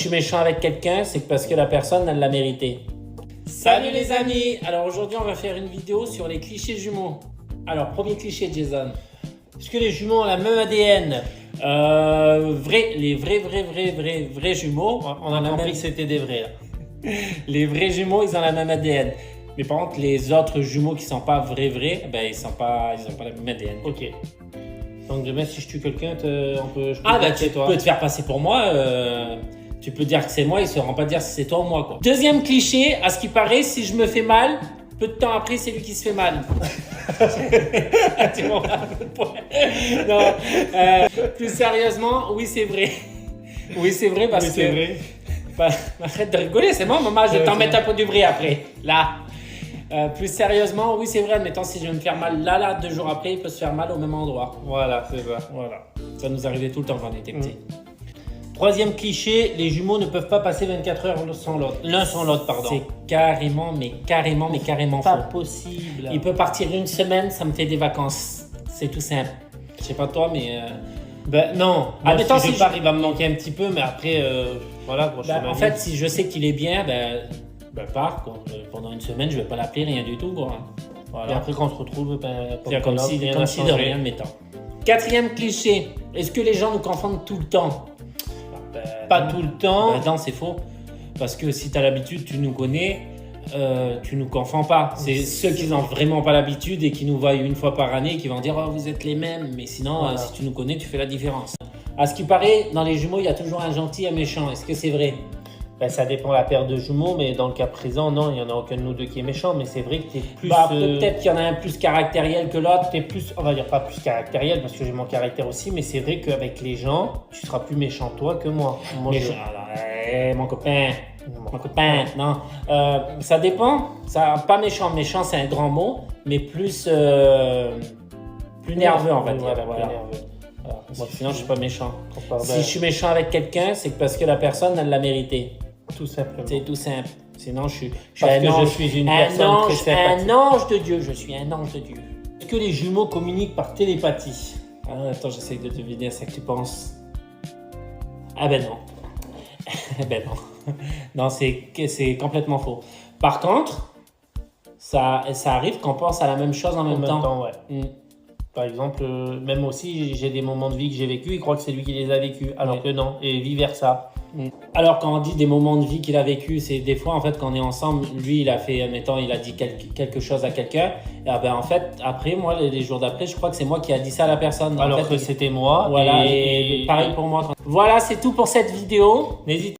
suis méchant avec quelqu'un, c'est parce que la personne, elle l'a mérité. Salut les amis! Alors aujourd'hui, on va faire une vidéo sur les clichés jumeaux. Alors, premier cliché, Jason. Est-ce que les jumeaux ont la même ADN? Les vrais jumeaux. On a compris que c'était des vrais. Les vrais jumeaux, ils ont la même ADN. Mais par contre, les autres jumeaux qui sont pas vrais, ben ils ont pas la même ADN. Ok. Donc demain, si je tue quelqu'un, je peux tu peux te faire passer pour moi. Tu peux dire que c'est moi, ils ne sauront pas dire si c'est toi ou moi, quoi. Deuxième cliché, à ce qui paraît, si je me fais mal, peu de temps après, c'est lui qui se fait mal. Non, plus sérieusement, oui, c'est vrai. Oui, c'est vrai parce que... c'est vrai. Arrête de rigoler, c'est bon, maman, je vais t'en mettre un peu du vrai après. Là. Plus sérieusement, oui, c'est vrai. Admettons, si je vais me faire mal là, 2 jours après, il peut se faire mal au même endroit. Voilà, c'est ça. Voilà. Ça nous arrivait tout le temps quand on était petits. Troisième cliché, les jumeaux ne peuvent pas passer 24 heures l'un sans l'autre, pardon. C'est carrément Pas faux. possible. Il peut partir une semaine, ça me fait des vacances. C'est tout simple. Je sais pas toi, mais... Ben non. Admettons, si je pars, il va me manquer un petit peu, mais après, voilà. En fait, si je sais qu'il est bien, pars, quoi. Pendant une semaine, je vais pas l'appeler, rien du tout, quoi. Voilà. Et après, quand on se retrouve, c'est comme si de rien, mettons. Quatrième cliché, est-ce que les gens nous confondent tout le temps? Pas tout le temps. Non, c'est faux. Parce que si tu as l'habitude, tu nous connais, tu nous confonds pas. C'est ceux qui n'ont vraiment pas l'habitude et qui nous voient une fois par année qui vont dire « Oh, vous êtes les mêmes ». Mais sinon, voilà. Si tu nous connais, tu fais la différence. À ce qui paraît, dans les jumeaux, il y a toujours un gentil et un méchant. Est-ce que c'est vrai? Ça dépend de la paire de jumeaux, mais dans le cas présent, non, il n'y en a aucun de nous deux qui est méchant. Mais c'est vrai que tu es plus... Peut-être qu'il y en a un plus caractériel que l'autre. Tu es plus, on va dire pas plus caractériel, parce que j'ai mon caractère aussi, mais c'est vrai qu'avec les gens, tu seras plus méchant toi que moi. Mon copain, non. Ça dépend. Pas méchant. Méchant, c'est un grand mot, mais plus nerveux, on va dire. Voilà. Moi, sinon, je suis pas méchant. Si je suis méchant avec quelqu'un, c'est parce que la personne, elle l'a mérité. Tout simplement. C'est tout simple. Sinon, je suis je suis une personne très sympathique. Un ange de Dieu. Je suis un ange de Dieu. Est-ce que les jumeaux communiquent par télépathie? Attends, j'essaie de deviner ce que tu penses. Ah ben non. Ben non. Non, c'est complètement faux. Par contre, ça arrive qu'on pense à la même chose en même temps. Ouais. Par exemple, même aussi, j'ai des moments de vie que j'ai vécu, il croit que c'est lui qui les a vécus, alors que non, et vice versa. Alors quand on dit des moments de vie qu'il a vécu, c'est des fois en fait quand on est ensemble, lui il a fait, mettons, il a dit quelque chose à quelqu'un, et en fait après moi les jours d'après, je crois que c'est moi qui a dit ça à la personne. Alors que c'était moi. Voilà, et pareil pour moi. Voilà, c'est tout pour cette vidéo. N'hésitez